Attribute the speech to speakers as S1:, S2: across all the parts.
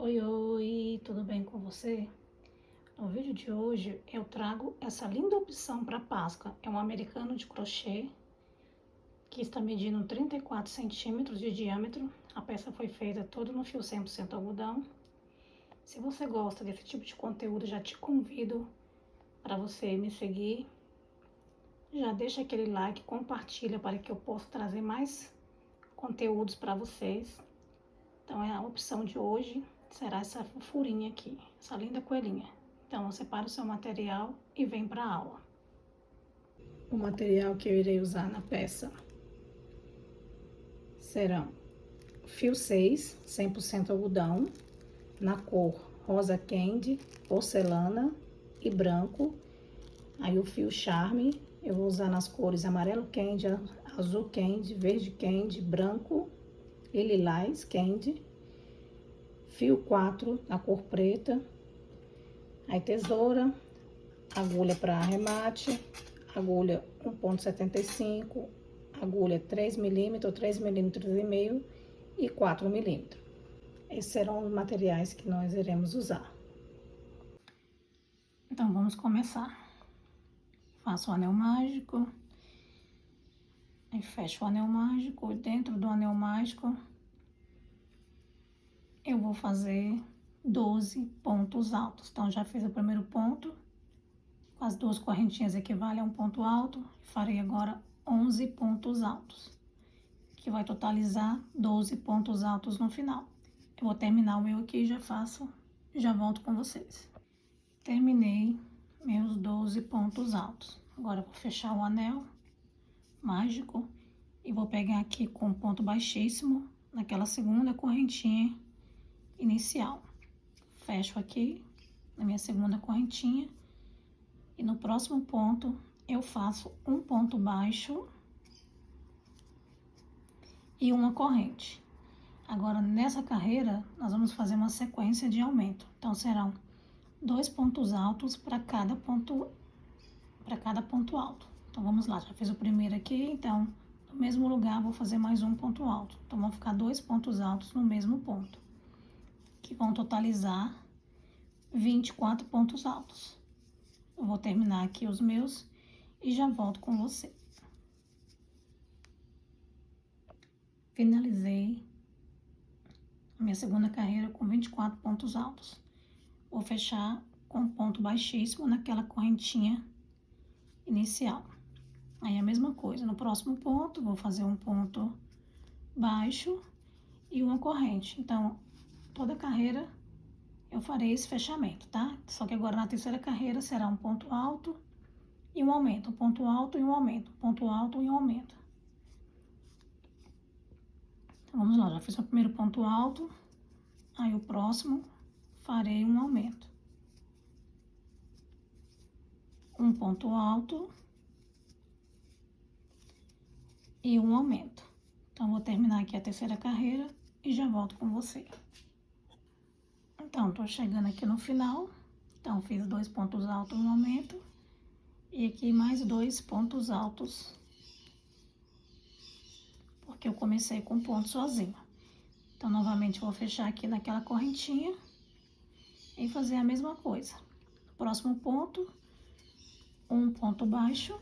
S1: Oi, oi, tudo bem com você? No vídeo de hoje eu trago essa linda opção para Páscoa. É um americano de crochê que está medindo 34 centímetros de diâmetro. A peça foi feita toda no fio 100% algodão. Se você gosta desse tipo de conteúdo, já te convido para você me seguir. Já deixa aquele like, compartilha para que eu possa trazer mais conteúdos para vocês. Então a opção de hoje será essa fofurinha aqui, essa linda coelhinha. Então separa o seu material e vem para a aula. O material que eu irei usar na peça serão fio 6, 100% algodão, na cor rosa candy, porcelana e branco. Aí o fio charme, eu vou usar nas cores amarelo candy, azul candy, verde candy, branco e lilás candy. Fio 4 na cor preta, aí tesoura, agulha para arremate, agulha 1,75, agulha 3 milímetros, 3 milímetros e meio e 4 milímetros. Esses serão os materiais que nós iremos usar. Então vamos começar. Faço o anel mágico, aí fecho o anel mágico, dentro do anel mágico eu vou fazer 12 pontos altos. Então, já fiz o primeiro ponto, com as duas correntinhas equivale a um ponto alto. Farei agora 11 pontos altos, que vai totalizar 12 pontos altos no final. Eu vou terminar o meu aqui e já volto com vocês. Terminei meus 12 pontos altos. Agora eu vou fechar o anel mágico e vou pegar aqui com um ponto baixíssimo naquela segunda correntinha inicial. Fecho aqui na minha segunda correntinha e no próximo ponto eu faço um ponto baixo e uma corrente. Agora nessa carreira nós vamos fazer uma sequência de aumento. Então serão 2 pontos altos para cada ponto alto. Então vamos lá, já fiz o primeiro aqui, então no mesmo lugar vou fazer mais um ponto alto. Então vão ficar 2 pontos altos no mesmo ponto, que vão totalizar 24 pontos altos. Eu vou terminar aqui os meus e já volto com você. Finalizei a minha segunda carreira com 24 pontos altos. Vou fechar com um ponto baixíssimo naquela correntinha inicial. Aí a mesma coisa, no próximo ponto vou fazer um ponto baixo e uma corrente. Então, toda carreira eu farei esse fechamento, tá? Só que agora na terceira carreira será um ponto alto e um aumento, um ponto alto e um aumento, um ponto alto e um aumento. Então, vamos lá, já fiz o primeiro ponto alto, aí o próximo farei um aumento. Um ponto alto e um aumento. Então, vou terminar aqui a terceira carreira e já volto com você. Então, tô chegando aqui no final. Então, fiz 2 pontos altos no aumento e aqui mais 2 pontos altos, porque eu comecei com um ponto sozinho. Então, novamente, vou fechar aqui naquela correntinha e fazer a mesma coisa. No próximo ponto, um ponto baixo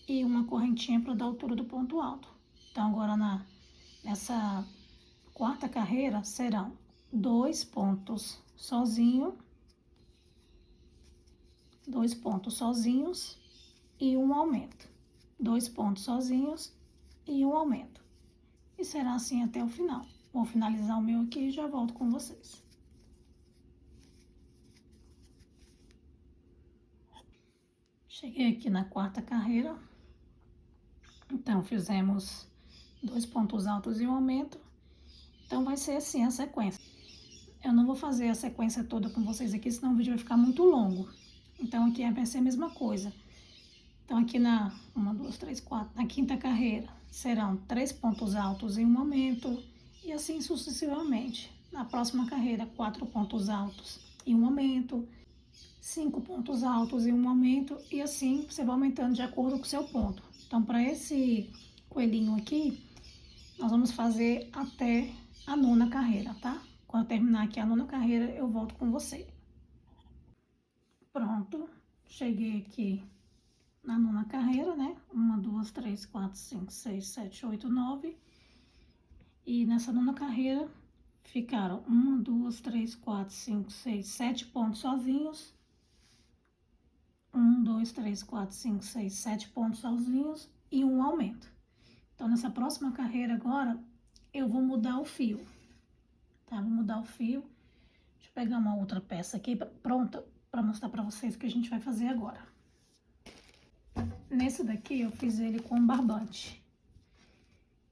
S1: e uma correntinha para dar a altura do ponto alto. Então, agora nessa quarta carreira serão 2 pontos sozinho, 2 pontos sozinhos e um aumento. 2 pontos sozinhos e um aumento. E será assim até o final. Vou finalizar o meu aqui e já volto com vocês. Cheguei aqui na quarta carreira. Então, fizemos 2 pontos altos e um aumento. Então, vai ser assim a sequência. Eu não vou fazer a sequência toda com vocês aqui, senão o vídeo vai ficar muito longo. Então, aqui vai ser a mesma coisa. Então, aqui na 1, 2, 3, 4, na quinta carreira, serão 3 pontos altos e um aumento, e assim sucessivamente. Na próxima carreira, 4 pontos altos e um aumento, 5 pontos altos e um aumento, e assim você vai aumentando de acordo com o seu ponto. Então, para esse coelhinho aqui, nós vamos fazer até a 9ª carreira, tá? Quando terminar aqui a 9ª carreira, eu volto com você. Pronto, cheguei aqui na 9ª carreira, né? 1, 2, 3, 4, 5, 6, 7, 8, 9. E nessa 9ª carreira ficaram 1, 2, 3, 4, 5, 6, 7 pontos sozinhos. 1, 2, 3, 4, 5, 6, 7 pontos sozinhos e um aumento. Então, nessa próxima carreira agora, eu vou mudar o fio, tá? Vou mudar o fio. Deixa eu pegar uma outra peça aqui pronta para mostrar para vocês o que a gente vai fazer agora. Nesse daqui eu fiz ele com barbante.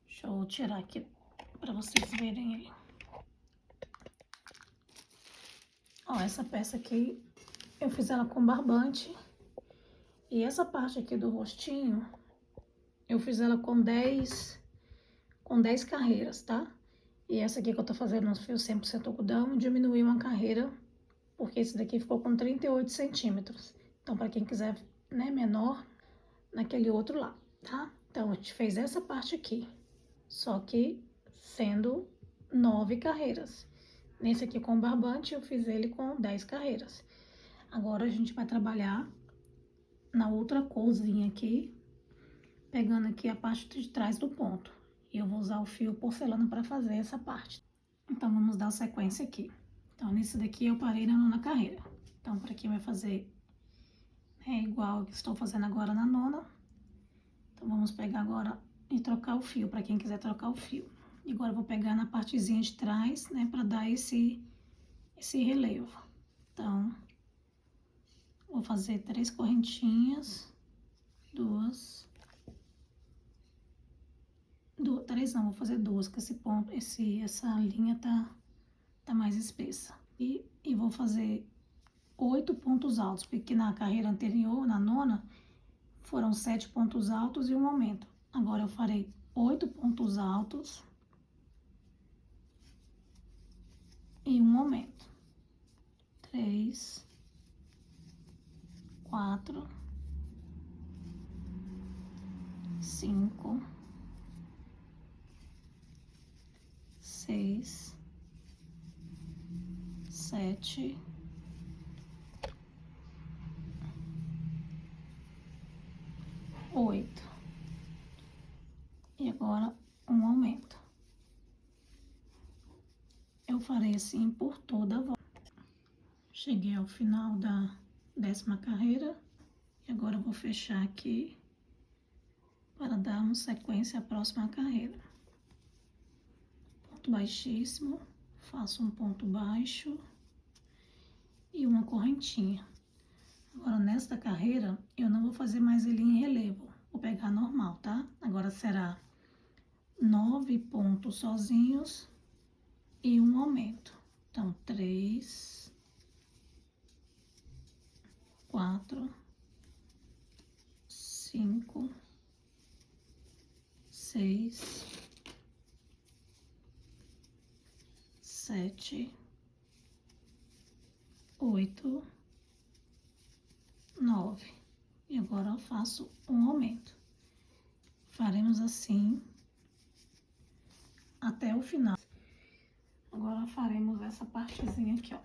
S1: Deixa eu tirar aqui para vocês verem ele. Ó, essa peça aqui eu fiz ela com barbante. E essa parte aqui do rostinho, eu fiz ela com 10 carreiras, tá? E essa aqui que eu tô fazendo nos fios 100% algodão, diminuí uma carreira, porque esse daqui ficou com 38 centímetros. Então, para quem quiser, né, menor, naquele outro lá, tá? Então, a gente fez essa parte aqui, só que sendo 9 carreiras. Nesse aqui com barbante, eu fiz ele com 10 carreiras. Agora, a gente vai trabalhar na outra corzinha aqui, pegando aqui a parte de trás do ponto. E eu vou usar o fio porcelana para fazer essa parte. Então, vamos dar sequência aqui. Então, nesse daqui eu parei na 9ª carreira. Então, para quem vai fazer igual que estou fazendo agora na 9ª. Então, vamos pegar agora e trocar o fio, para quem quiser trocar o fio. E agora eu vou pegar na partezinha de trás, né, para dar esse relevo. Então, vou fazer 3 correntinhas, 2, 3 não, vou fazer 2, que esse ponto, essa linha tá mais espessa. E vou fazer 8 pontos altos, porque na carreira anterior, na 9ª, foram 7 pontos altos e um aumento. Agora eu farei 8 pontos altos e um aumento. 3, 4, 5, 6, 7, 8. E agora um aumento. Eu farei assim por toda a volta. Cheguei ao final da 10ª carreira e agora eu vou fechar aqui para darmos sequência à próxima carreira. Ponto baixíssimo, faço um ponto baixo e uma correntinha. Agora, nesta carreira, eu não vou fazer mais ele em relevo, vou pegar normal, tá? Agora será 9 pontos sozinhos e um aumento. Então, 3, 4, 5, 6, 7, 8, 9. E agora eu faço um aumento. Faremos assim até o final. Agora faremos essa partezinha aqui, ó.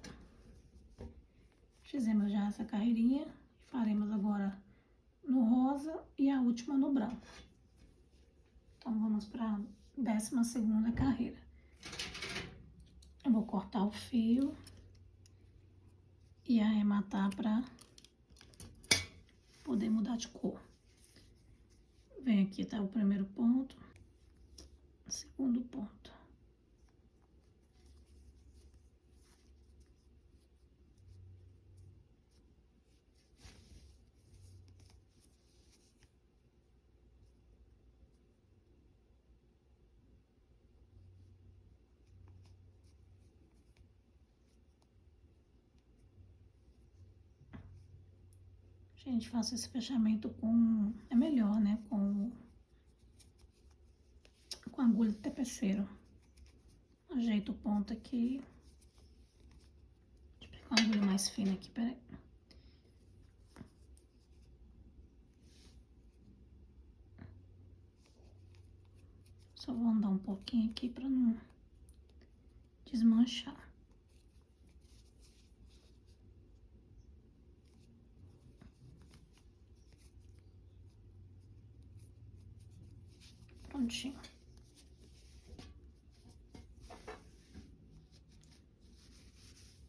S1: Fizemos já essa carreirinha, faremos agora no rosa e a última no branco. Então, vamos para a 12ª carreira. Eu vou cortar o fio e arrematar para poder mudar de cor. Vem aqui, tá o primeiro ponto, segundo ponto. Gente, faço esse fechamento com... é melhor, né? Com agulha de tapeceiro. Ajeito o ponto aqui. Deixa eu pegar uma agulha mais fina aqui, peraí. Só vou andar um pouquinho aqui para não desmanchar. Prontinho.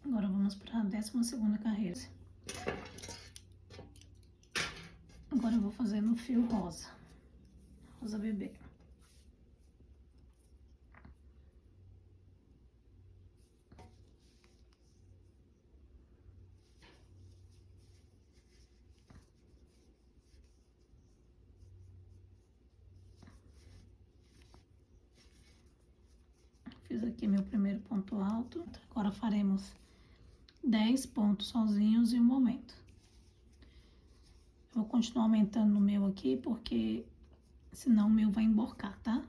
S1: Agora vamos para a 12ª carreira. Agora eu vou fazer no fio rosa, rosa bebê. Fiz aqui meu primeiro ponto alto, agora faremos 10 pontos sozinhos em um momento. Eu vou continuar aumentando no meu aqui, porque senão o meu vai emborcar, tá?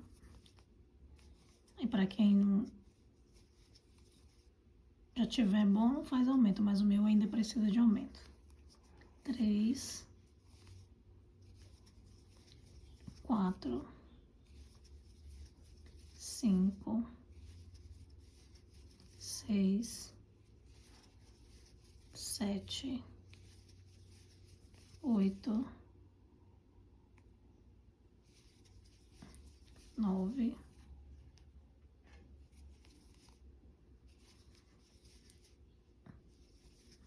S1: E para quem não já tiver bom, não faz aumento, mas o meu ainda precisa de aumento. 3, 4, 5, 6, 7, 8, 9,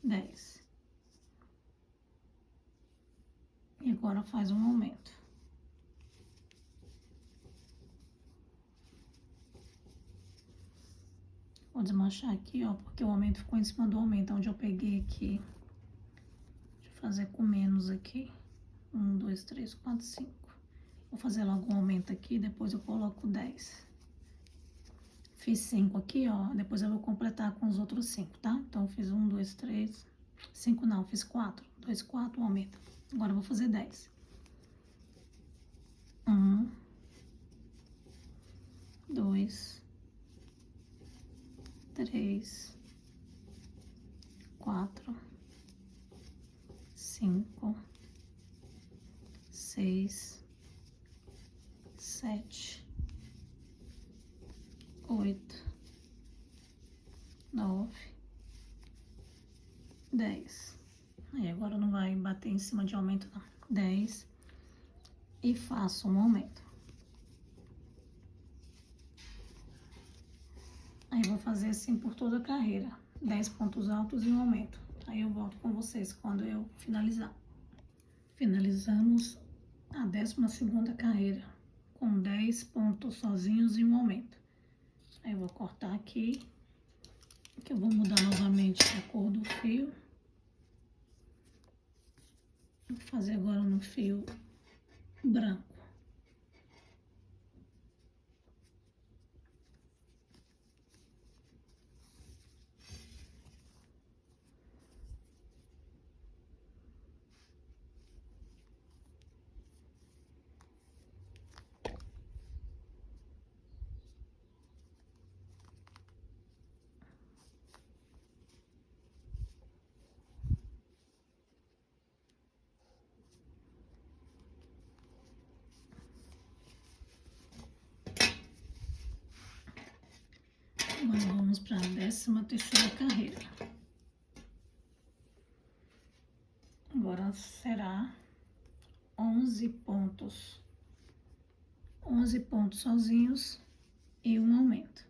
S1: 10. E agora faz um aumento. Vou desmanchar aqui, ó, porque o aumento ficou em cima do aumento, onde eu peguei aqui. Deixa eu fazer com menos aqui. 1, 2, 3, 4, 5. Vou fazer logo um aumento aqui, depois eu coloco 10. Fiz 5 aqui, ó, depois eu vou completar com os outros 5, tá? Então, eu fiz 1, 2, 3, 5 não, fiz 4. 2, 4, um aumento. Agora eu vou fazer 10. 1, 2, 3, 4, 5, 6, 7, 8, 9, 10. Aí agora não vai bater em cima de aumento, não. 10 e faço um aumento. Aí eu vou fazer assim por toda a carreira. 10 pontos altos e um aumento. Aí eu volto com vocês quando eu finalizar. Finalizamos a 12ª carreira com 10 pontos sozinhos e um aumento. Aí eu vou cortar aqui, que eu vou mudar novamente a cor do fio. Vou fazer agora no fio branco. Agora vamos para a 13ª carreira. Agora será 11 pontos. 11 pontos sozinhos e um aumento.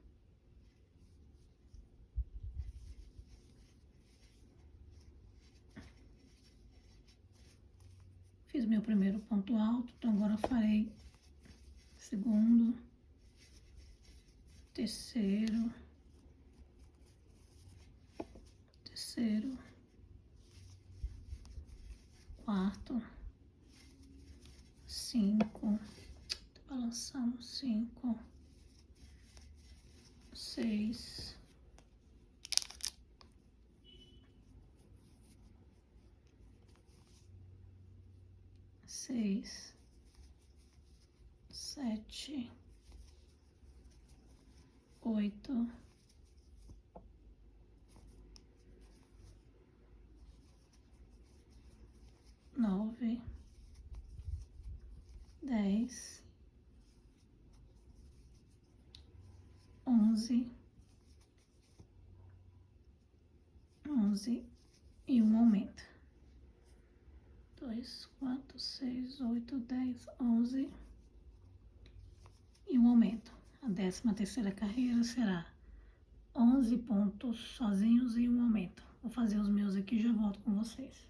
S1: Fiz meu primeiro ponto alto, então agora eu farei segundo, terceiro, quarto, 5, tô balançando, 5, 6, 6, 7, 8, 9, 10, 11, 11 e um aumento. 2, 4, 6, 8, 10, 11 e um aumento. A 13ª carreira será 11 pontos sozinhos e um aumento. Vou fazer os meus aqui e já volto com vocês.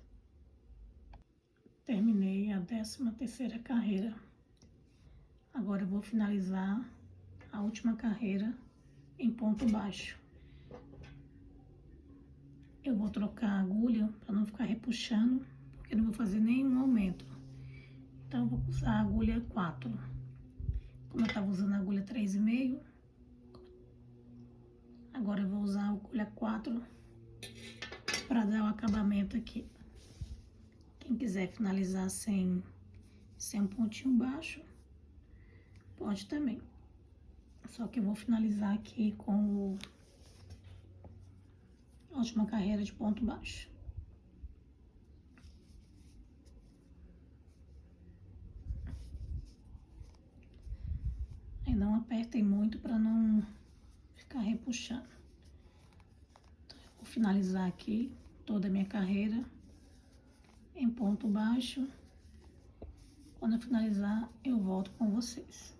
S1: Terminei a 13ª carreira. Agora eu vou finalizar a última carreira em ponto baixo. Eu vou trocar a agulha para não ficar repuxando, porque eu não vou fazer nenhum aumento. Então eu vou usar a agulha 4. Como eu estava usando a agulha 3,5, agora eu vou usar a agulha 4 para dar o acabamento aqui. Quem quiser finalizar sem um pontinho baixo, pode também. Só que eu vou finalizar aqui com a última carreira de ponto baixo. Aí não apertem muito para não ficar repuxando. Então, eu vou finalizar aqui toda a minha carreira em ponto baixo. Quando eu finalizar, eu volto com vocês.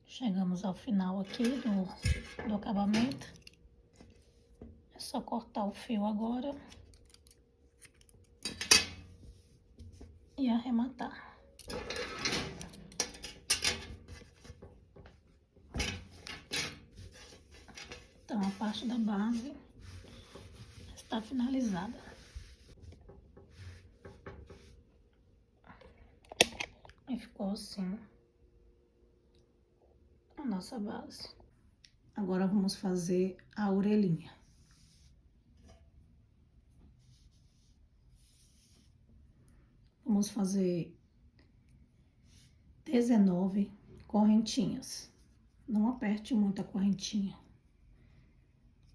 S1: Chegamos ao final aqui do acabamento. É só cortar o fio agora e arrematar. Então, a parte da base está finalizada. E ficou assim a nossa base. Agora vamos fazer a orelhinha. Vamos fazer 19 correntinhas. Não aperte muito a correntinha.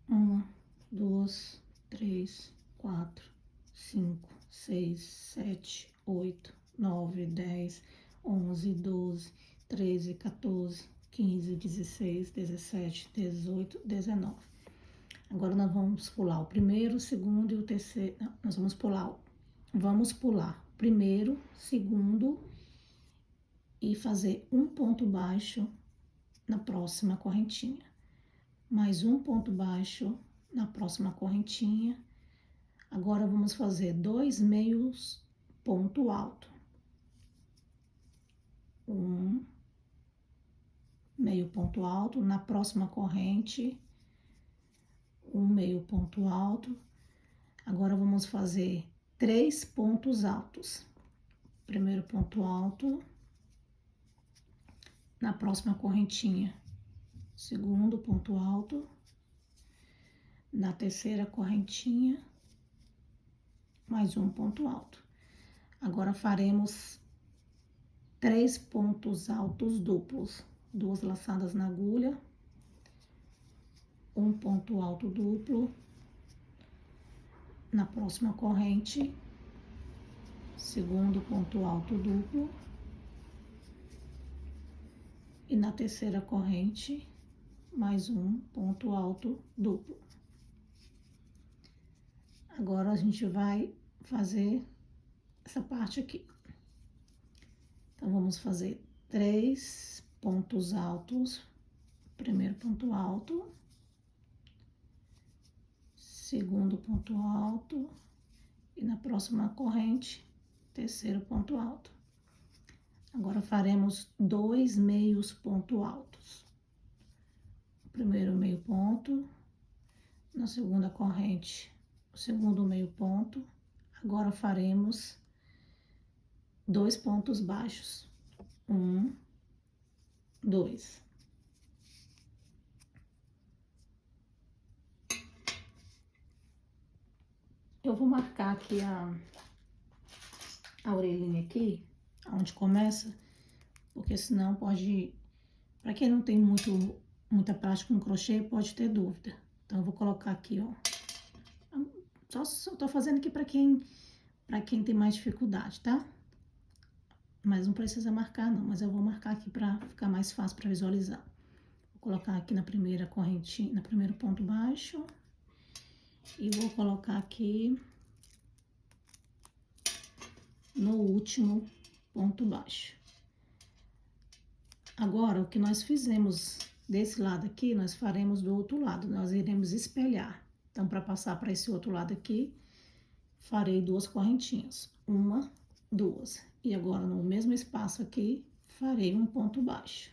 S1: 1, 2, 3, 4, 5, 6, 7, 8, 9, 10, 11, 12, 13, 14, 15, 16, 17, 18, 19. Agora nós vamos pular o primeiro, o segundo e o terceiro. Não, nós vamos pular o primeiro, segundo e fazer um ponto baixo na próxima correntinha. Mais um ponto baixo na próxima correntinha. Agora vamos fazer 2 meios ponto alto. 1 meio ponto alto na próxima corrente. 1 meio ponto alto. Agora vamos fazer 3 pontos altos. Primeiro ponto alto na próxima correntinha. Segundo ponto alto, na terceira correntinha, mais um ponto alto. Agora faremos 3 pontos altos duplos, 2 laçadas na agulha, um ponto alto duplo, na próxima corrente, segundo ponto alto duplo, e na terceira corrente, mais um ponto alto duplo. Agora a gente vai fazer essa parte aqui. Então, vamos fazer 3 pontos altos, primeiro ponto alto, segundo ponto alto, e na próxima corrente, terceiro ponto alto. Agora faremos 2 meios ponto altos. Primeiro meio ponto, na segunda corrente, o segundo meio ponto. Agora faremos 2 pontos baixos. 1, 2. Eu vou marcar aqui a orelhinha aqui, onde começa, porque senão pode, para quem não tem muita prática com crochê, pode ter dúvida. Então, eu vou colocar aqui, ó. Só tô fazendo aqui para quem tem mais dificuldade, tá? mas não precisa marcar não, mas eu vou marcar aqui para ficar mais fácil para visualizar. Vou colocar aqui na primeira correntinha, no primeiro ponto baixo, e vou colocar aqui no último ponto baixo. Agora, o que nós fizemos desse lado aqui, nós faremos do outro lado, nós iremos espelhar. Então, para passar para esse outro lado aqui, farei 2 correntinhas, 1, 2. E agora, no mesmo espaço aqui, farei um ponto baixo.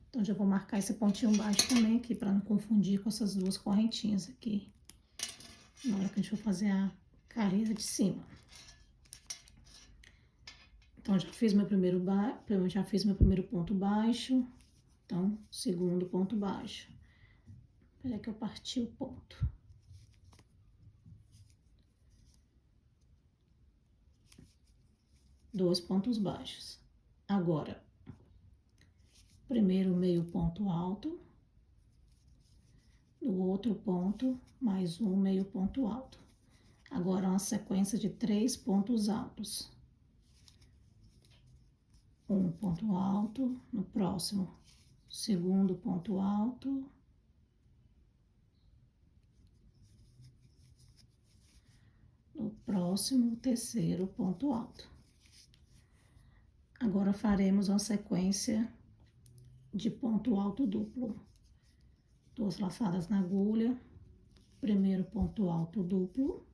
S1: Então, já vou marcar esse pontinho baixo também aqui, para não confundir com essas 2 correntinhas aqui, na hora que a gente for fazer a carreira de cima. Então, já fiz meu primeiro ponto baixo. Então, segundo ponto baixo. Espera que eu parti o ponto. Dois pontos baixos. Agora, primeiro meio ponto alto. No outro ponto, mais um meio ponto alto. Agora, uma sequência de 3 pontos altos. Um ponto alto, no próximo, segundo ponto alto. No próximo, terceiro ponto alto. Agora, faremos uma sequência de ponto alto duplo. 2 laçadas na agulha, primeiro ponto alto duplo.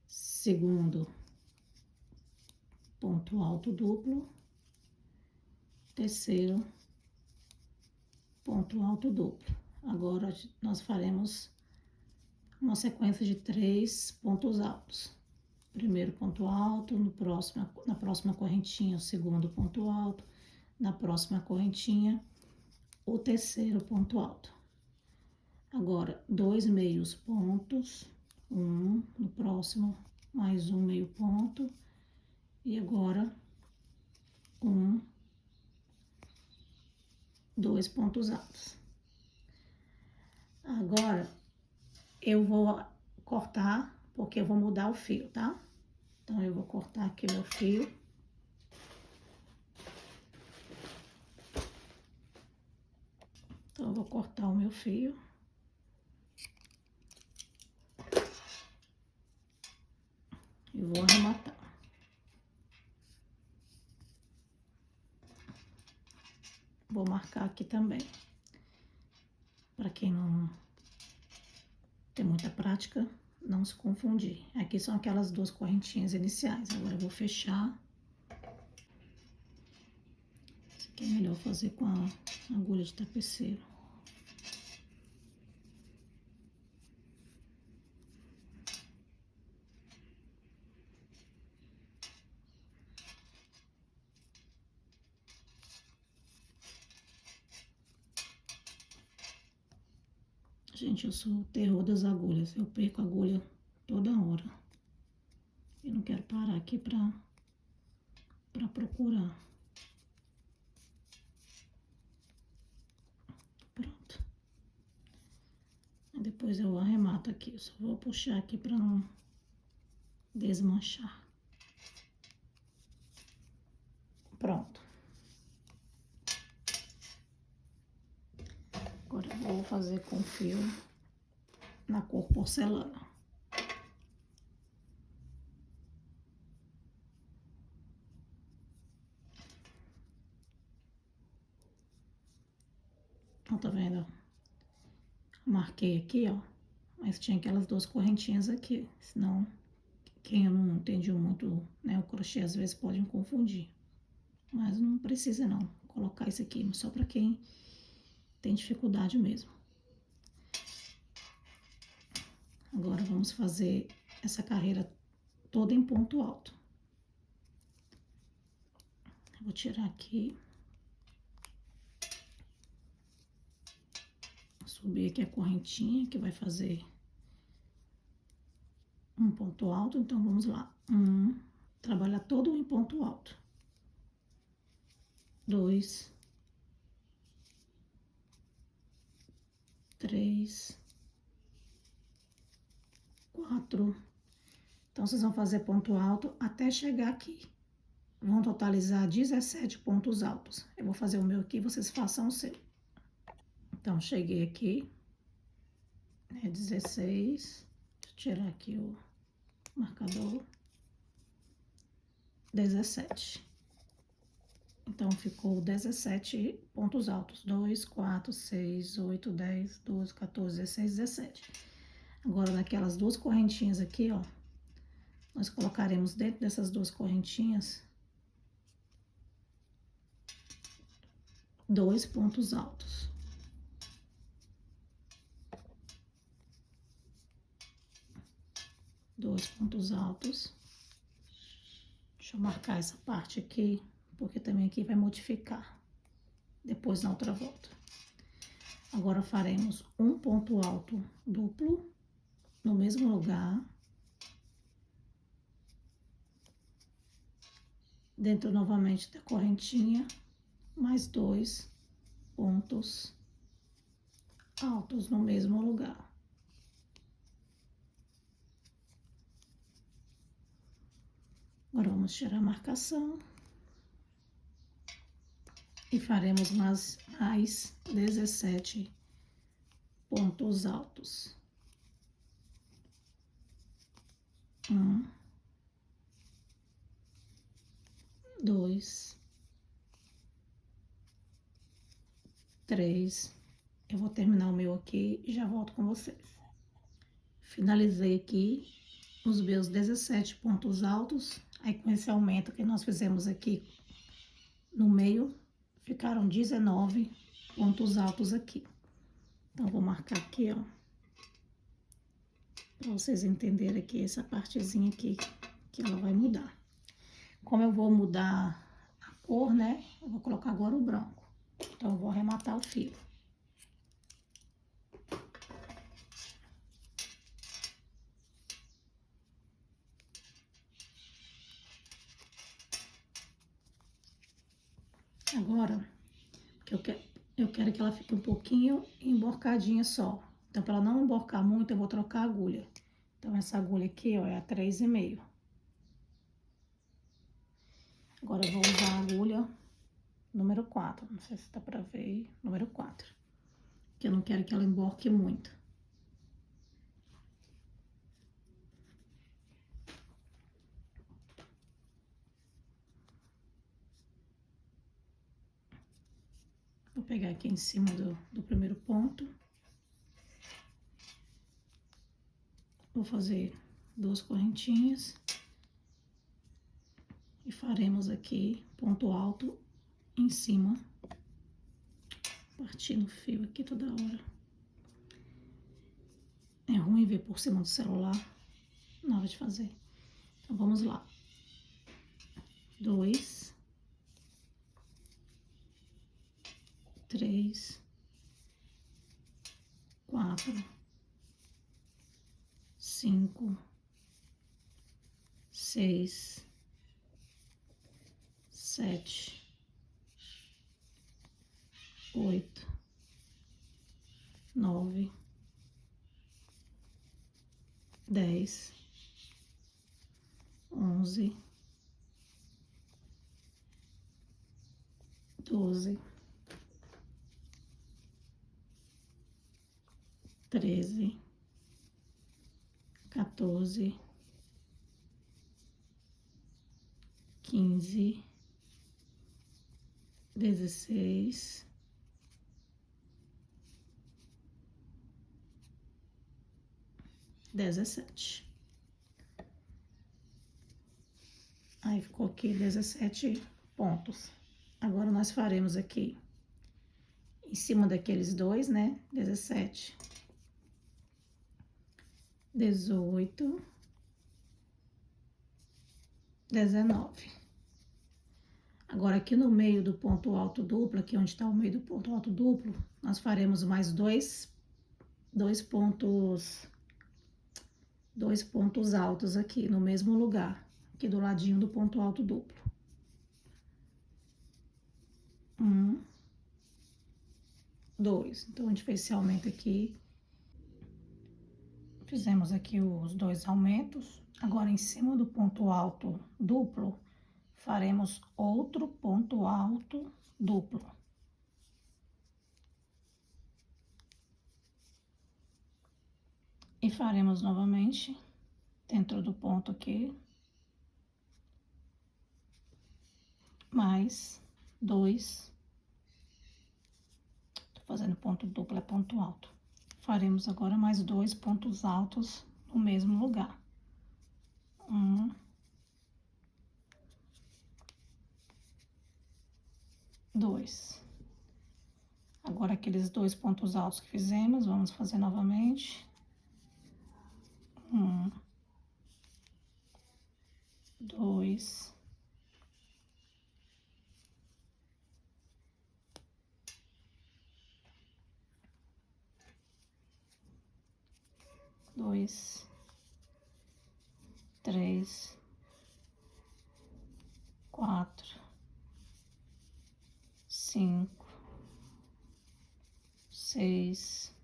S1: Segundo ponto alto duplo, terceiro ponto alto duplo. Agora, nós faremos uma sequência de 3 pontos altos. Primeiro ponto alto, na próxima correntinha, o segundo ponto alto, na próxima correntinha, o terceiro ponto alto. Agora, 2 meios pontos, no próximo, mais um meio ponto, e agora, 2 pontos altos. Agora, eu vou cortar, porque eu vou mudar o fio, tá? Então, eu vou cortar aqui meu fio. Então, eu vou cortar o meu fio. E vou arrematar. Vou marcar aqui também. Para quem não tem muita prática, não se confundir. Aqui são aquelas 2 correntinhas iniciais. Agora eu vou fechar. Isso aqui é melhor fazer com a agulha de tapeceiro. Gente, eu sou o terror das agulhas. Eu perco a agulha toda hora. Eu não quero parar aqui pra procurar. Pronto. Depois eu arremato aqui. Eu só vou puxar aqui pra não desmanchar. Pronto. Agora eu vou fazer com fio na cor porcelana. Ó, tá vendo? Marquei aqui, ó. Mas tinha aquelas 2 correntinhas aqui. Senão, quem não entende muito, né, o crochê às vezes pode confundir. Mas não precisa não colocar isso aqui, só para quem tem dificuldade mesmo. Agora vamos fazer essa carreira toda em ponto alto. Vou tirar aqui. Subir aqui a correntinha que vai fazer um ponto alto, então vamos lá. Trabalhar todo em ponto alto. 2, 3, 4. Então, vocês vão fazer ponto alto até chegar aqui. Vão totalizar 17 pontos altos. Eu vou fazer o meu aqui, vocês façam o seu. Então, cheguei aqui, né, 16. Deixa eu tirar aqui o marcador. 17. Então, ficou 17 pontos altos. 2, 4, 6, 8, 10, 12, 14, 16, 17. Agora, naquelas duas correntinhas aqui, ó, nós colocaremos dentro dessas duas correntinhas 2 pontos altos. Dois pontos altos. Deixa eu marcar essa parte aqui, porque também aqui vai modificar depois na outra volta. Agora faremos um ponto alto duplo no mesmo lugar, dentro novamente da correntinha, mais 2 pontos altos no mesmo lugar. Agora vamos tirar a marcação e faremos mais 17 pontos altos. 1, 2, 3. Eu vou terminar o meu aqui e já volto com vocês. Finalizei aqui os meus 17 pontos altos. Aí, com esse aumento que nós fizemos aqui no meio, ficaram 19 pontos altos aqui. Então, vou marcar aqui, ó, para vocês entenderem aqui essa partezinha aqui, que ela vai mudar. Como eu vou mudar a cor, né, eu vou colocar agora o branco. Então, eu vou arrematar o fio. Agora, eu quero que ela fique um pouquinho emborcadinha só. Então, para ela não emborcar muito, eu vou trocar a agulha. Então, essa agulha aqui, ó, é a 3,5. Agora, eu vou usar a agulha número 4. Não sei se dá pra ver, número 4. Que eu não quero que ela emborque muito. Vou pegar aqui em cima do primeiro ponto. Vou fazer 2 correntinhas. E faremos aqui ponto alto em cima. Partindo o fio aqui toda hora. É ruim ver por cima do celular na hora de fazer. Então, vamos lá. 2, 3, 4, 5, 6, 7, 8, 9, 10, 11, 12, 13, 14, 15, 16, 17. Aí ficou aqui 17 pontos. Agora nós faremos aqui em cima daqueles dois, né? 17, 18, 19. Agora, aqui no meio do ponto alto duplo, aqui onde está o meio do ponto alto duplo, nós faremos mais dois pontos altos aqui no mesmo lugar, aqui do ladinho do ponto alto duplo. 1, 2. Então, a gente fez esse aumento aqui. Fizemos aqui os 2 aumentos. Agora, em cima do ponto alto duplo, faremos outro ponto alto duplo. E faremos novamente dentro do ponto aqui, mais 2. Tô fazendo ponto duplo, é ponto alto. Faremos agora mais 2 pontos altos no mesmo lugar. 1, 2. Agora, aqueles 2 pontos altos que fizemos, vamos fazer novamente. 1, 2, 2, 3, 4, 5, 6,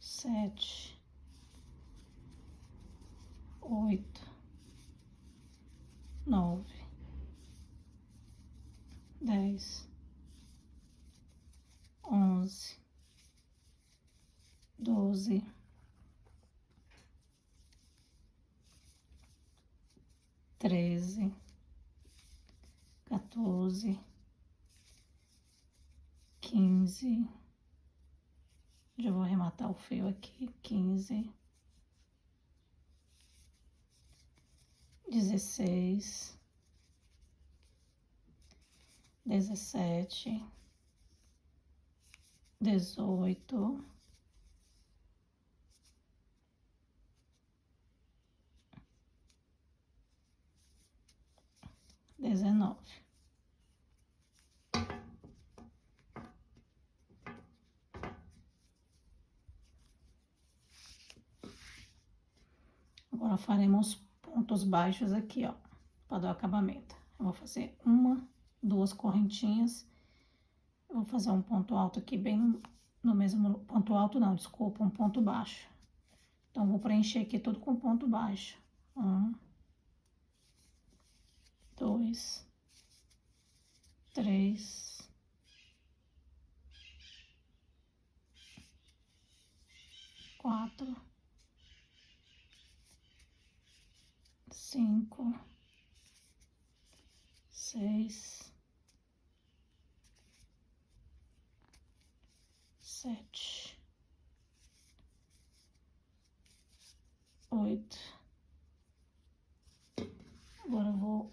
S1: 7, 8, 9, 10, 11, 12, 13, 14, 15. Já vou arrematar o fio aqui. 15, 16, 17, 18, 19. Agora faremos pontos baixos aqui, ó, para dar o acabamento. Eu vou fazer 1, 2 correntinhas. Eu vou fazer um ponto alto aqui bem no mesmo ponto alto, não, desculpa, um ponto baixo. Então, vou preencher aqui tudo com ponto baixo. 1, 2, 3, 4, 5, 6, 7, 8. Agora eu vou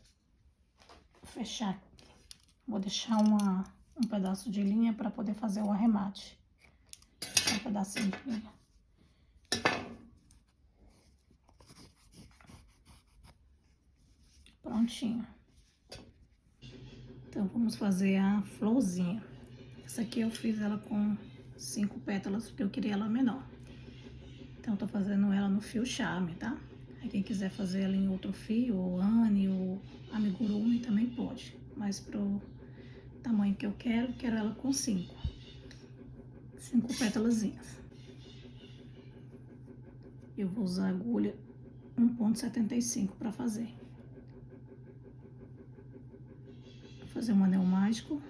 S1: fechar aqui. Vou deixar um pedaço de linha para poder fazer o arremate. Um pedacinho de linha. Prontinho. Então, vamos fazer a florzinha. Essa aqui eu fiz ela com 5 pétalas, porque eu queria ela menor. Então, eu tô fazendo ela no fio charme, tá? Aí, quem quiser fazer ela em outro fio, ou Anne, ou amigurumi, também pode. Mas pro tamanho que eu quero ela com 5 pétalazinhas. Eu vou usar agulha 1,75 para fazer. Vou fazer um anel mágico.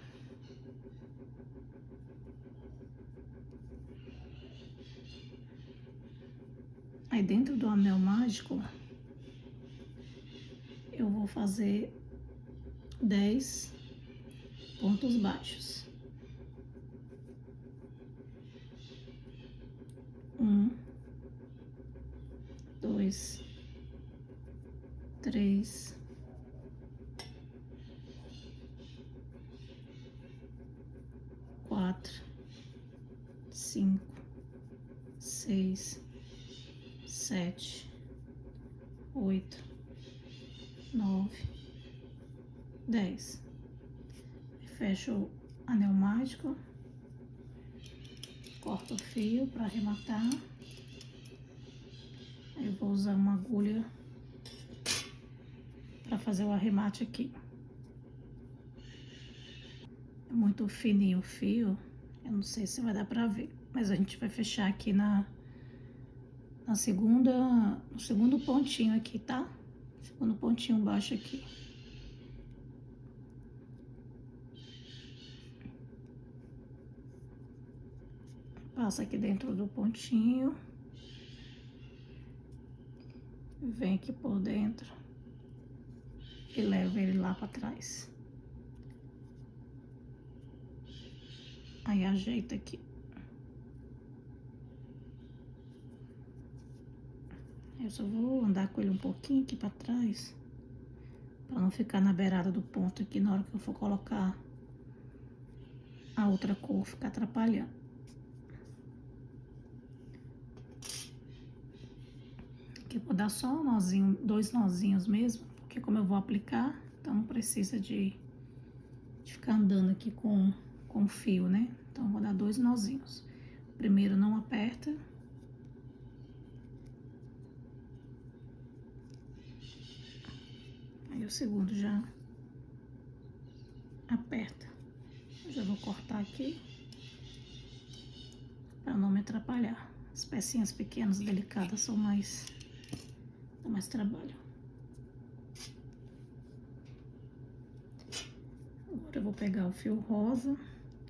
S1: Aí, dentro do anel mágico, eu vou fazer 10 pontos baixos. 1, 2, 3, 4, 5, 6, 7, 8, 9, 10. Fecho o anel mágico, corto o fio para arrematar. Aí eu vou usar uma agulha para fazer o arremate aqui. É muito fininho o fio, eu não sei se vai dar para ver. Mas a gente vai fechar aqui no segundo pontinho aqui, tá? Segundo pontinho baixo aqui. Passa aqui dentro do pontinho. Vem aqui por dentro. E leva ele lá pra trás. Aí ajeita aqui. Eu só vou andar com ele um pouquinho aqui pra trás, pra não ficar na beirada do ponto aqui na hora que eu for colocar a outra cor, ficar atrapalhando. Aqui eu vou dar só um nozinho, 2 nozinhos mesmo, porque como eu vou aplicar, então não precisa de ficar andando aqui com fio, né? Então eu vou dar 2 nozinhos. O primeiro não aperta. Aí o segundo já aperta. Eu já vou cortar aqui para não me atrapalhar. As pecinhas pequenas, delicadas, dá mais trabalho. Agora eu vou pegar o fio rosa,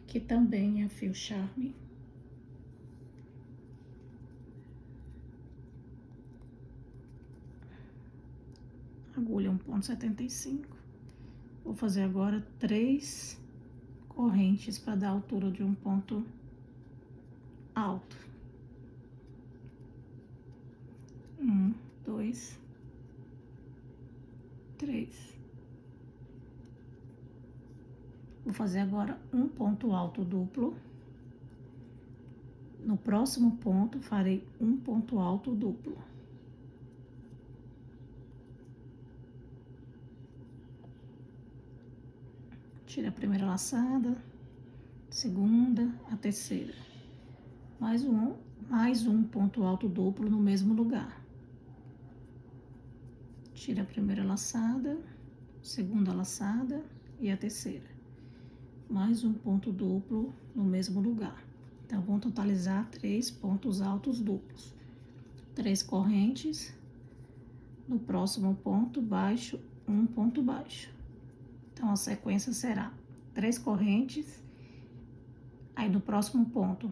S1: que também é fio charme. Agulha 1,75. Vou fazer agora 3 correntes para dar a altura de um ponto alto. 1, 2, 3. Vou fazer agora um ponto alto duplo. No próximo ponto, farei um ponto alto duplo. Tira a primeira laçada, segunda, a terceira. Mais um ponto alto duplo no mesmo lugar. Tira a primeira laçada, segunda laçada e a terceira. Mais um ponto duplo no mesmo lugar. Então, vamos totalizar 3 pontos altos duplos. 3 correntes. No próximo ponto baixo, um ponto baixo. Então, a sequência será 3 correntes. Aí, no próximo ponto,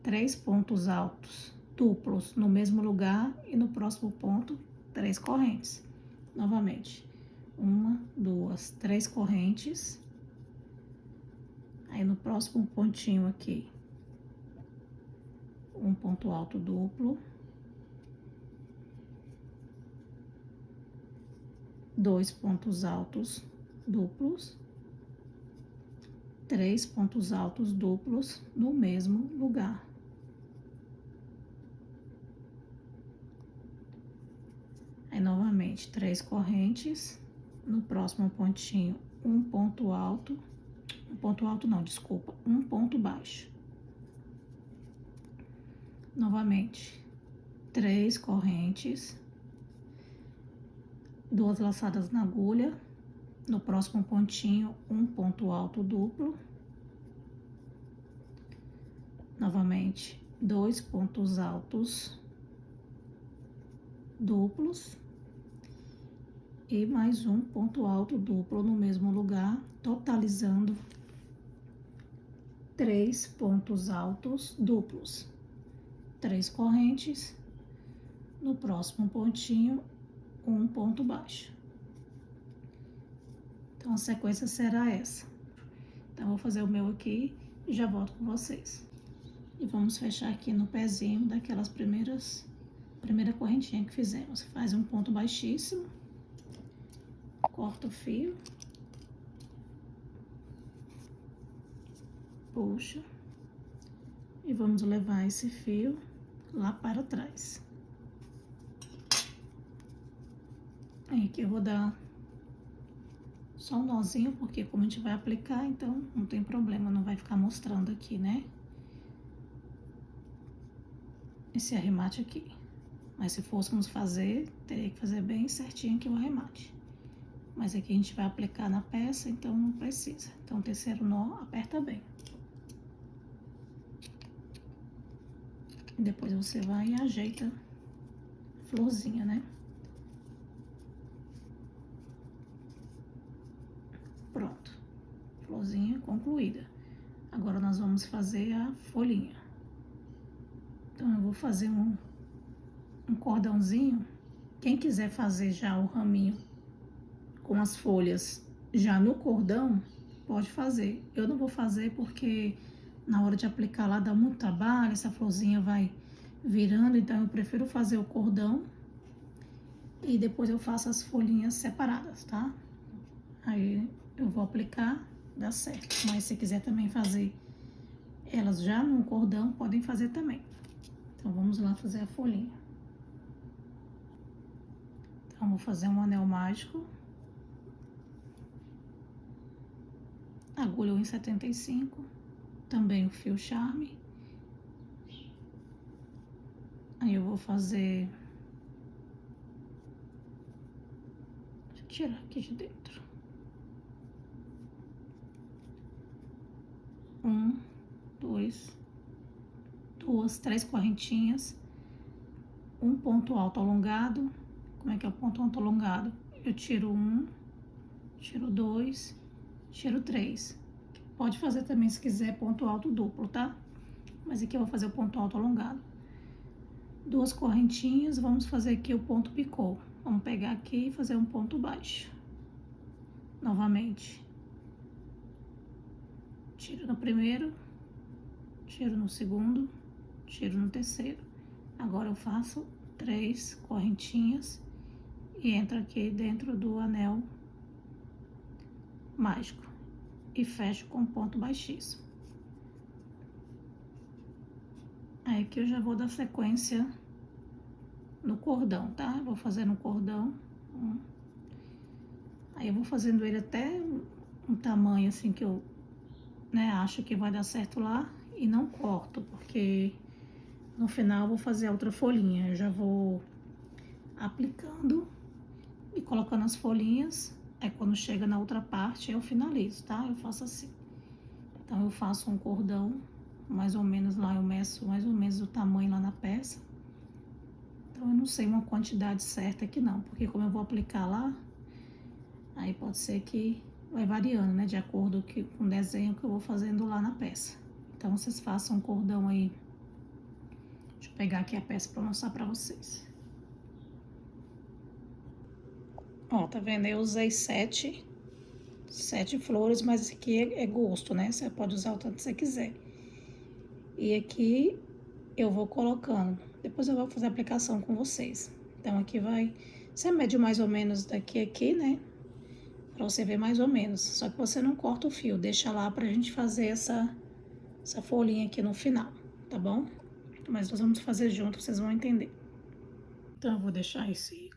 S1: 3 pontos altos duplos no mesmo lugar. E no próximo ponto, 3 correntes. Novamente, 1, 2, 3 correntes. Aí, no próximo pontinho aqui, um ponto alto duplo. 2 pontos altos duplos. 3 pontos altos duplos no mesmo lugar. Aí, novamente, 3 correntes. No próximo pontinho, um ponto alto. Um ponto alto não, desculpa, um ponto baixo. Novamente, 3 correntes. 2 laçadas na agulha. No próximo pontinho, um ponto alto duplo. Novamente, 2 pontos altos duplos. E mais um ponto alto duplo no mesmo lugar, totalizando 3 pontos altos duplos. 3 correntes. No próximo pontinho, um ponto baixo. Então, a sequência será essa. Então, vou fazer o meu aqui e já volto com vocês. E vamos fechar aqui no pezinho daquelas primeira correntinha que fizemos. Faz um ponto baixíssimo. Corta o fio. Puxa. E vamos levar esse fio lá para trás. Aí aqui eu vou dar só um nozinho, porque como a gente vai aplicar, então não tem problema, não vai ficar mostrando aqui, né? Esse arremate aqui. Mas se fôssemos fazer, teria que fazer bem certinho aqui o arremate. Mas aqui a gente vai aplicar na peça, então não precisa. Então o terceiro nó aperta bem. Depois você vai e ajeita a florzinha, né? Pronto. Florzinha concluída. Agora nós vamos fazer a folhinha. Então eu vou fazer um cordãozinho. Quem quiser fazer já o raminho com as folhas já no cordão, pode fazer. Eu não vou fazer porque na hora de aplicar lá dá muito trabalho, essa florzinha vai virando, então eu prefiro fazer o cordão e depois eu faço as folhinhas separadas, tá? Aí eu vou aplicar, dá certo. Mas se quiser também fazer elas já no cordão, podem fazer também. Então vamos lá fazer a folhinha. Então vou fazer um anel mágico. Agulha 1,75, também o fio charme. Aí eu vou fazer... Deixa eu tirar aqui de dentro. 1, 2, 3 correntinhas. Um ponto alto alongado. Como é que é o ponto alto alongado? Eu tiro 1, tiro 2, tiro 3. Pode fazer também se quiser ponto alto duplo, tá? Mas aqui eu vou fazer o ponto alto alongado. 2 correntinhas, vamos fazer aqui o ponto picô. Vamos pegar aqui e fazer um ponto baixo. Novamente. Tiro no primeiro, tiro no segundo, tiro no terceiro. Agora eu faço 3 correntinhas e entro aqui dentro do anel mágico e fecho com ponto baixíssimo. Aí aqui eu já vou dar sequência no cordão, tá? Vou fazer no cordão. Aí eu vou fazendo ele até um tamanho assim que eu, né, acho que vai dar certo lá e não corto, porque no final eu vou fazer a outra folhinha. Eu já vou aplicando e colocando as folhinhas. Aí quando chega na outra parte eu finalizo, tá? Eu faço assim. Então eu faço um cordão, mais ou menos lá, eu meço mais ou menos o tamanho lá na peça. Então eu não sei uma quantidade certa aqui não, porque como eu vou aplicar lá, aí pode ser que vai variando, né? De acordo com o desenho que eu vou fazendo lá na peça. Então vocês façam um cordão aí. Deixa eu pegar aqui a peça pra mostrar pra vocês. Ó, tá vendo? Eu usei 7 flores, mas aqui é gosto, né? Você pode usar o tanto que você quiser. E aqui eu vou colocando. Depois eu vou fazer a aplicação com vocês. Então aqui vai... Você mede mais ou menos daqui a aqui, né? Pra você ver mais ou menos. Só que você não corta o fio, deixa lá pra gente fazer essa folhinha aqui no final, tá bom? Mas nós vamos fazer junto, vocês vão entender. Então eu vou deixar esse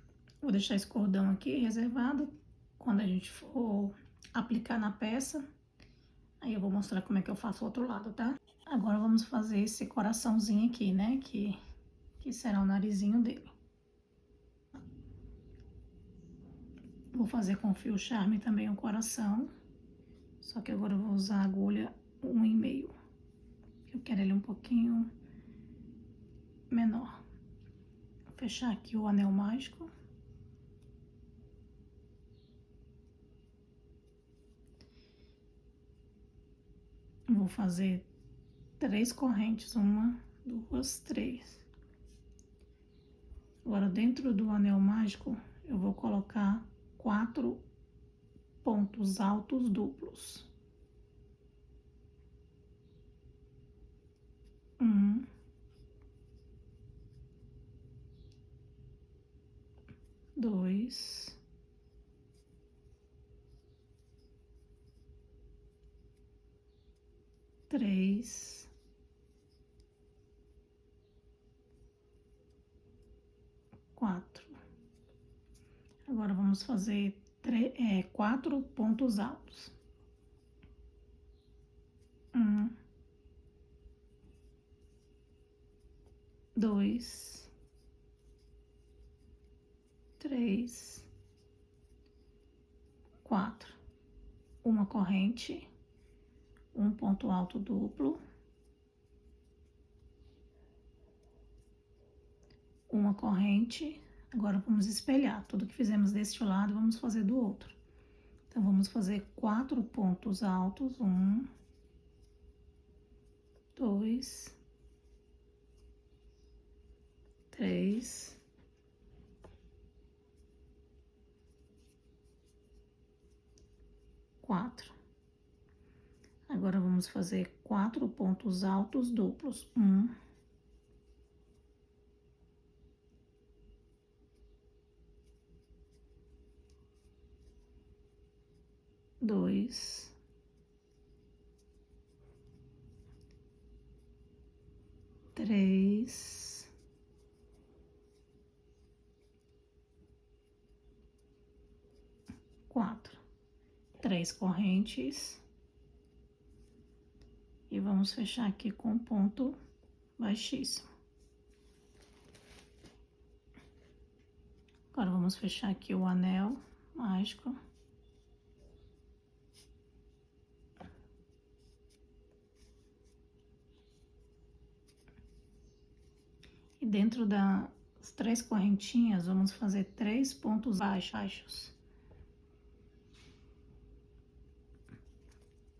S1: cordão aqui reservado. Quando a gente for aplicar na peça, aí eu vou mostrar como é que eu faço o outro lado, tá? Agora vamos fazer esse coraçãozinho aqui, né? Que será o narizinho dele. Vou fazer com fio charme também o coração. Só que agora eu vou usar a agulha 1,5. Eu quero ele um pouquinho menor. Vou fechar aqui o anel mágico. Vou fazer 3 correntes, 1, 2, 3. Agora, dentro do anel mágico, eu vou colocar 4 pontos altos duplos. 1, 2, 3, 4. Agora vamos fazer 4 pontos altos. 1, 2, 3, 4. Uma corrente, um ponto alto duplo. uma corrente. Agora, vamos espelhar. Tudo que fizemos deste lado, vamos fazer do outro. Então, vamos fazer 4 pontos altos. 1, 2, 3, 4. Agora, vamos fazer 4 pontos altos duplos. 1, 2, 3, 4. 3 correntes. E vamos fechar aqui com ponto baixíssimo. Agora, vamos fechar aqui o anel mágico. E dentro das 3 correntinhas, vamos fazer 3 pontos baixos.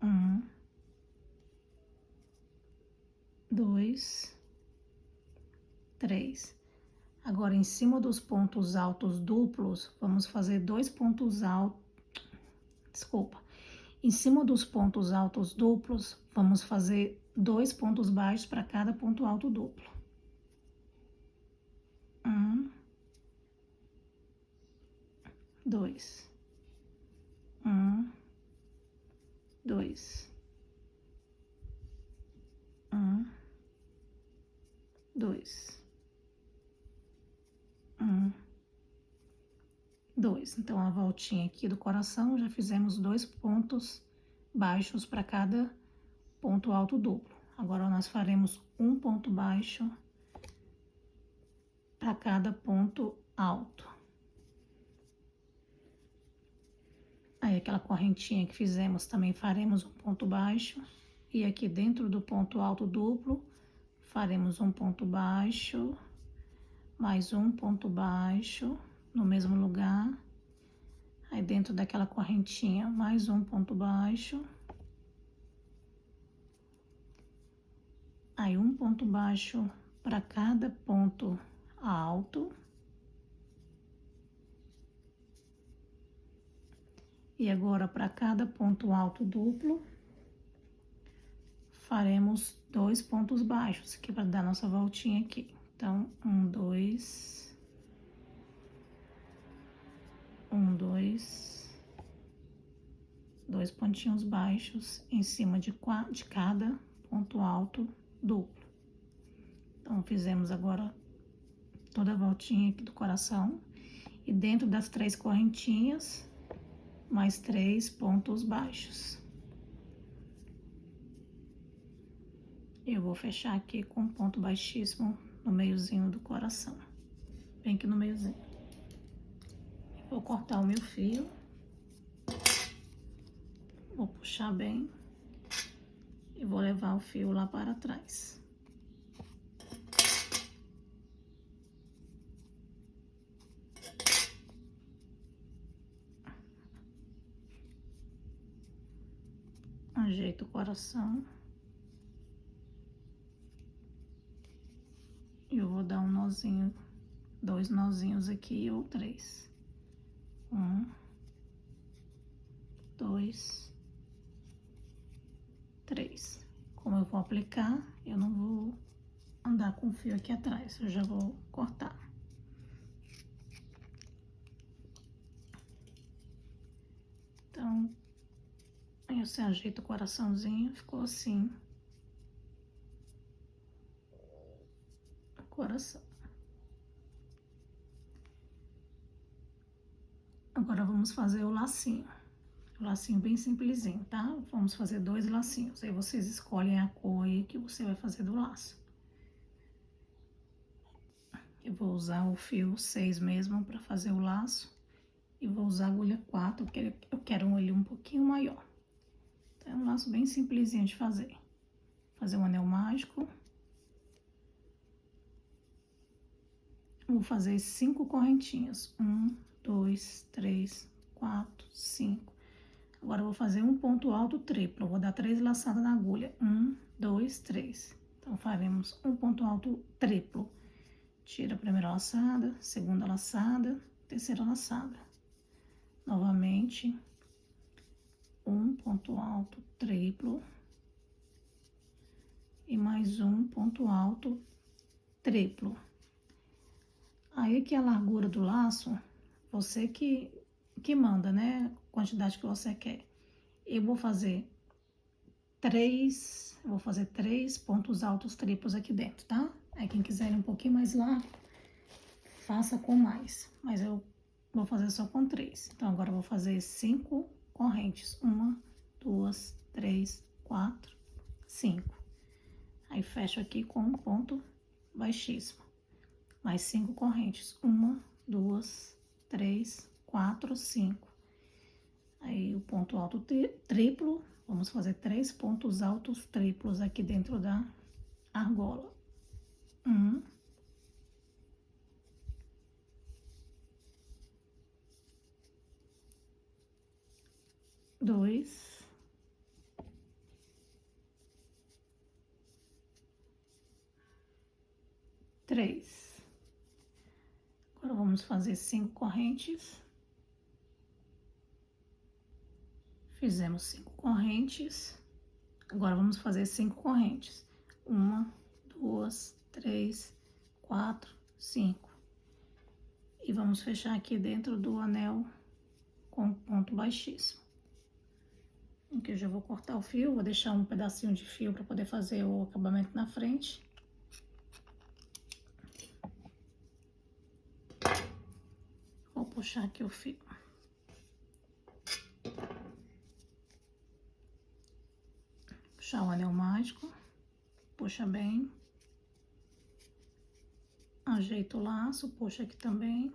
S1: 1, 2, 3. Agora, em cima dos pontos altos duplos, vamos fazer 2 pontos altos. Desculpa. Em cima dos pontos altos duplos, vamos fazer 2 pontos baixos para cada ponto alto duplo. 1, 2. 1, 2. 1, 2. 1, 2. Então, a voltinha aqui do coração, já fizemos 2 pontos baixos para cada ponto alto duplo. Agora, nós faremos um ponto baixo para cada ponto alto. Aí, aquela correntinha que fizemos, também faremos um ponto baixo. E aqui dentro do ponto alto duplo, faremos um ponto baixo, mais um ponto baixo no mesmo lugar. Aí, dentro daquela correntinha, mais um ponto baixo. Aí, um ponto baixo para cada ponto alto. E agora, para cada ponto alto duplo, faremos 2 pontos baixos, aqui para dar nossa voltinha aqui. Então, 1, 2, 1, 2, 2 pontinhos baixos em cima de cada ponto alto duplo. Então, fizemos agora toda a voltinha aqui do coração. E dentro das 3 correntinhas, mais 3 pontos baixos. Eu vou fechar aqui com um ponto baixíssimo no meiozinho do coração. Bem aqui no meiozinho. Vou cortar o meu fio. Vou puxar bem. E vou levar o fio lá para trás. Ajeito o coração. E eu vou dar um nozinho, 2 nozinhos aqui ou 3. 1, 2, 3. Como eu vou aplicar, eu não vou andar com o fio aqui atrás, eu já vou cortar. Então, aí você ajeita o coraçãozinho, ficou assim. O coração. Agora, vamos fazer o lacinho. O lacinho bem simplesinho, tá? Vamos fazer 2 lacinhos. Aí, vocês escolhem a cor aí que você vai fazer do laço. Eu vou usar o fio 6 mesmo para fazer o laço. E vou usar a agulha 4, porque eu quero ele um pouquinho maior. Então, é um laço bem simplesinho de fazer. Fazer um anel mágico. vou fazer 5 correntinhas. 1, 2, 3, 4, 5. Agora, eu vou fazer um ponto alto triplo. Eu vou dar 3 laçadas na agulha. 1, 2, 3. Então, faremos um ponto alto triplo. Tira a primeira laçada, segunda laçada, terceira laçada. Novamente, um ponto alto triplo. E mais um ponto alto triplo. Aí que a largura do laço, você que manda, né? A quantidade que você quer. Eu vou fazer 3 pontos altos triplos aqui dentro, tá? Aí quem quiser ir um pouquinho mais largo, faça com mais. Mas eu vou fazer só com 3. Então, agora eu vou fazer 5 correntes. 1, 2, 3, 4, 5. Aí, fecho aqui com um ponto baixíssimo. Mais 5 correntes. 1, 2, 3, 4, 5. Aí, o ponto alto triplo. Vamos fazer 3 pontos altos triplos aqui dentro da argola. 1. 2. 3. Agora, vamos fazer 5 correntes. Fizemos 5 correntes. Agora, vamos fazer 5 correntes. 1, 2, 3, 4, 5. E vamos fechar aqui dentro do anel com ponto baixíssimo. Aqui eu já vou cortar o fio, vou deixar um pedacinho de fio para poder fazer o acabamento na frente. Vou puxar aqui o fio. Puxar o anel mágico, puxa bem. Ajeita o laço, puxa aqui também.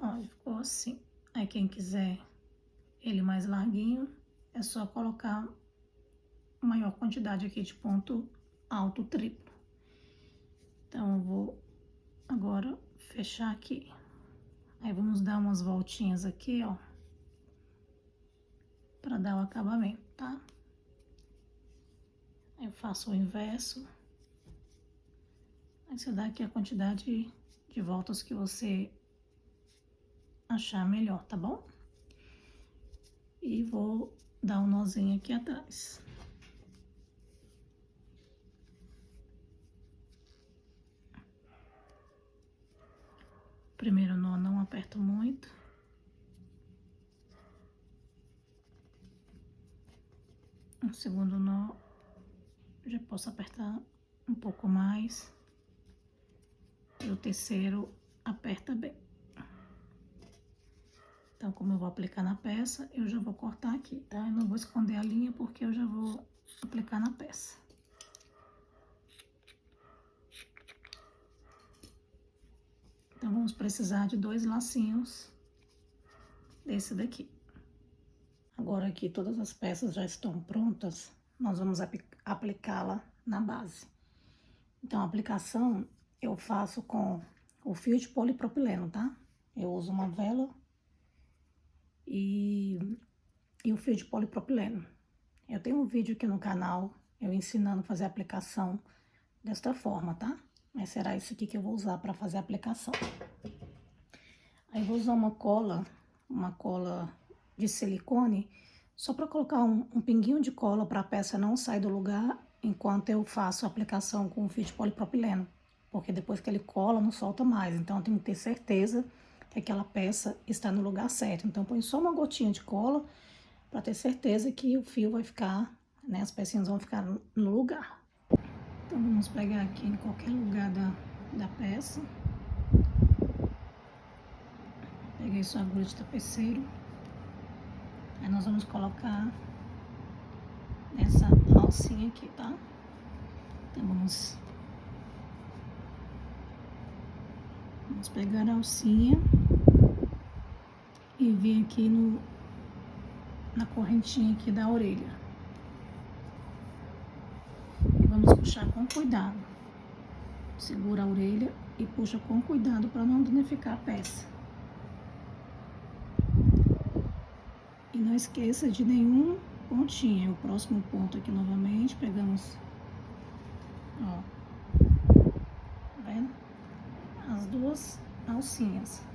S1: Olha, ficou assim. Aí quem quiser ele mais larguinho, é só colocar maior quantidade aqui de ponto alto triplo. Então, eu vou agora fechar aqui. Aí, vamos dar umas voltinhas aqui, ó, pra dar o acabamento, tá? Aí, eu faço o inverso. Aí, você dá aqui a quantidade de voltas que você achar melhor, tá bom? E vou dar um nozinho aqui atrás. Primeiro nó não aperto muito. O segundo nó já posso apertar um pouco mais. E o terceiro aperta bem. Então, como eu vou aplicar na peça, eu já vou cortar aqui, tá? Eu não vou esconder a linha porque eu já vou aplicar na peça. Então, vamos precisar de 2 lacinhos desse daqui. Agora aqui todas as peças já estão prontas, nós vamos aplicá-la na base. Então, a aplicação eu faço com o fio de polipropileno, tá? Eu uso uma vela e o fio de polipropileno. Eu tenho um vídeo aqui no canal, eu ensinando a fazer a aplicação desta forma, tá? Mas será isso aqui que eu vou usar para fazer a aplicação. Aí, eu vou usar uma cola de silicone, só para colocar um pinguinho de cola para a peça não sair do lugar enquanto eu faço a aplicação com o fio de polipropileno. Porque depois que ele cola, não solta mais. Então, eu tenho que ter certeza que aquela peça está no lugar certo. Então, põe só uma gotinha de cola para ter certeza que o fio vai ficar, né? As pecinhas vão ficar no lugar. Então, vamos pegar aqui em qualquer lugar da peça. Peguei sua agulha de tapeceiro. Aí, nós vamos colocar essa alcinha aqui, tá? Então, vamos pegar a alcinha e vir aqui na correntinha aqui da orelha. vamos puxar com cuidado. Segura a orelha e puxa com cuidado para não danificar a peça. E não esqueça de nenhum pontinho. O próximo ponto aqui novamente, pegamos, ó, tá vendo? As duas alcinhas.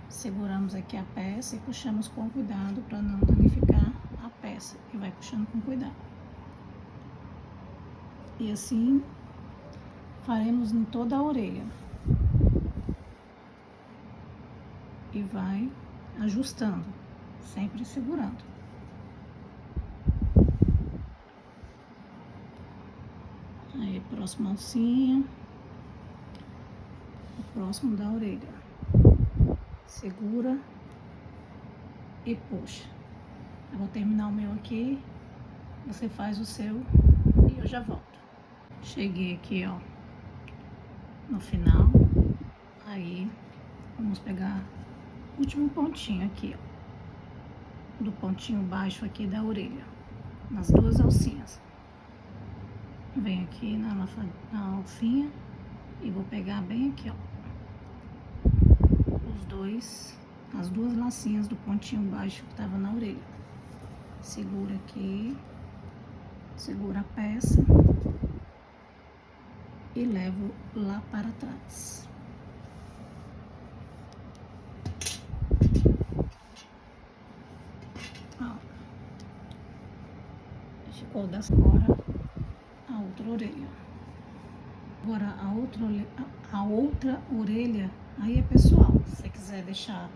S1: Seguramos aqui a peça e puxamos com cuidado para não danificar a peça. E vai puxando com cuidado. E assim faremos em toda a orelha. E vai ajustando, sempre segurando. Aí, próxima alcinha. O próximo da orelha. Segura e puxa. Eu vou terminar o meu aqui. Você faz o seu e eu já volto. Cheguei aqui, ó, no final. Aí, vamos pegar o último pontinho aqui, ó, do pontinho baixo aqui da orelha, nas duas alcinhas. Venho aqui na alcinha e vou pegar bem aqui, ó, as duas lacinhas do pontinho baixo que tava na orelha. Segura aqui, segura a peça e levo lá para trás. Ó, ficou dessa agora a outra orelha. Agora a outra orelha, aí é pessoal. Se você quiser deixar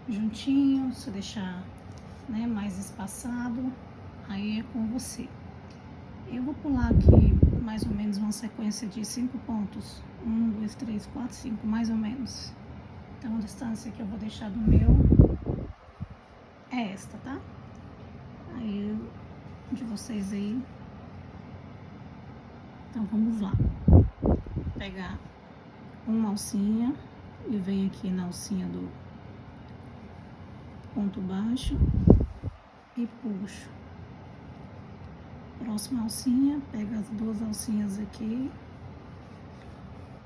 S1: juntinho, se deixar, né, mais espaçado, aí é com você. Eu vou pular aqui mais ou menos uma sequência de 5 pontos. 1, 2, 3, 4, 5, mais ou menos. Então a distância que eu vou deixar do meu é esta, tá? Aí de vocês aí. Então vamos lá. Pegar uma alcinha e venho aqui na alcinha do ponto baixo e puxo. Próxima alcinha, pega as duas alcinhas aqui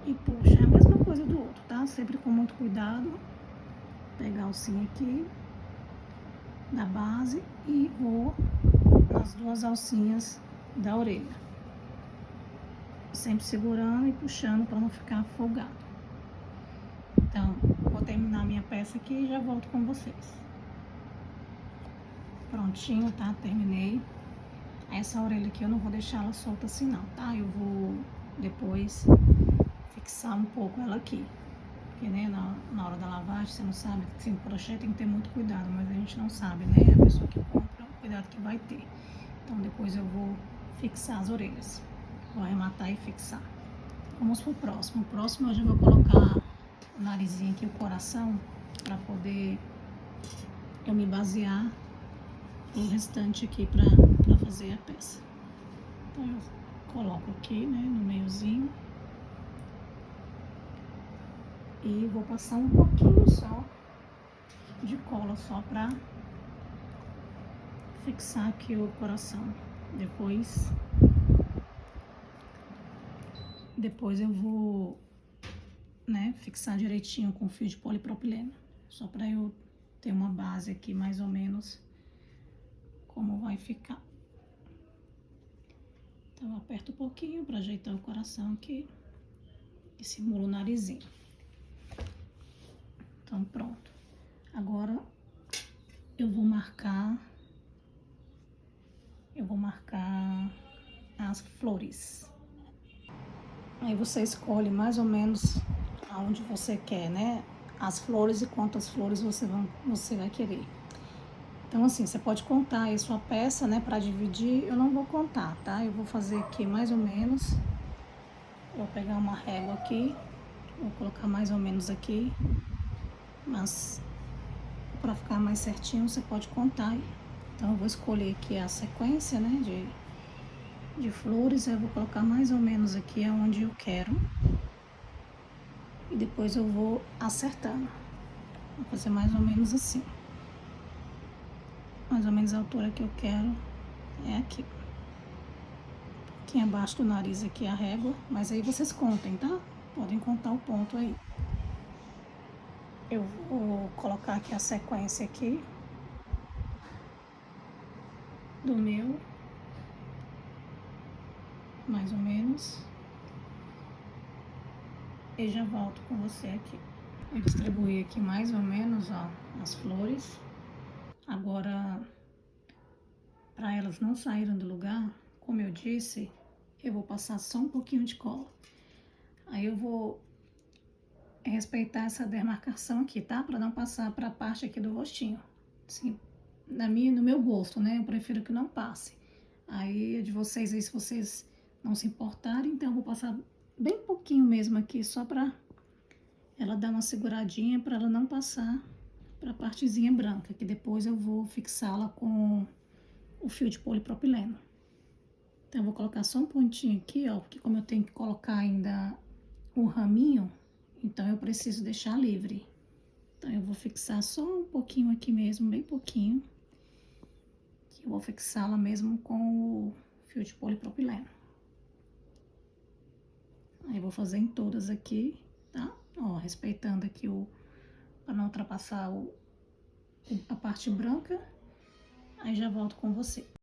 S1: e puxa. É a mesma coisa do outro, tá? Sempre com muito cuidado. Pegar a alcinha aqui da base e vou nas duas alcinhas da orelha. Sempre segurando e puxando para não ficar folgado. Então, vou terminar minha peça aqui e já volto com vocês. Prontinho, tá? Terminei. Essa orelha aqui eu não vou deixar ela solta assim não, tá? Eu vou depois fixar um pouco ela aqui. Porque, né, na hora da lavagem, você não sabe, assim, crochê tem que ter muito cuidado, mas a gente não sabe, né? A pessoa que compra, o cuidado que vai ter. Então, depois eu vou fixar as orelhas. Vou arrematar e fixar. Vamos pro próximo. O próximo eu já vou colocar o narizinho aqui, o coração, para poder eu me basear o restante aqui para fazer a peça. Então eu coloco aqui, né, no meiozinho. E vou passar um pouquinho só de cola, só para fixar aqui o coração. Depois eu vou, né, fixar direitinho com fio de polipropileno, só para eu ter uma base aqui mais ou menos como vai ficar. Então eu aperto um pouquinho para ajeitar o coração aqui e simulo o narizinho. Então pronto. Agora eu vou marcar as flores. Aí você escolhe mais ou menos aonde você quer, né? As flores e quantas flores você vai querer. Então, assim, você pode contar aí sua peça, né? Para dividir, eu não vou contar, tá? Eu vou fazer aqui mais ou menos. Vou pegar uma régua aqui, vou colocar mais ou menos aqui. Mas, para ficar mais certinho, você pode contar aí. Então, eu vou escolher aqui a sequência, né? De flores, eu vou colocar mais ou menos aqui aonde eu quero. E depois eu vou acertando. Vou fazer mais ou menos assim. Mais ou menos a altura que eu quero é aqui. pouquinho abaixo do nariz aqui a régua, mas aí vocês contem, tá? Podem contar o ponto aí. Eu vou colocar aqui a sequência aqui do meu, mais ou menos, e já volto com você aqui. Eu distribuí aqui mais ou menos, ó, as flores. Agora, para elas não saírem do lugar, como eu disse, eu vou passar só um pouquinho de cola. Aí eu vou respeitar essa demarcação aqui, tá? Para não passar para a parte aqui do rostinho. Assim, no meu gosto, né? Eu prefiro que não passe. Aí, de vocês aí, se vocês não se importarem, então eu vou passar bem pouquinho mesmo aqui, só para ela dar uma seguradinha, para ela não passar para a partezinha branca, que depois eu vou fixá-la com o fio de polipropileno. Então, eu vou colocar só um pontinho aqui, ó, porque como eu tenho que colocar ainda o raminho, então eu preciso deixar livre. Então, eu vou fixar só um pouquinho aqui mesmo, bem pouquinho. Que eu vou fixá-la mesmo com o fio de polipropileno. Aí, eu vou fazer em todas aqui, tá? Ó, respeitando aqui para não ultrapassar a parte branca. Aí, já volto com você.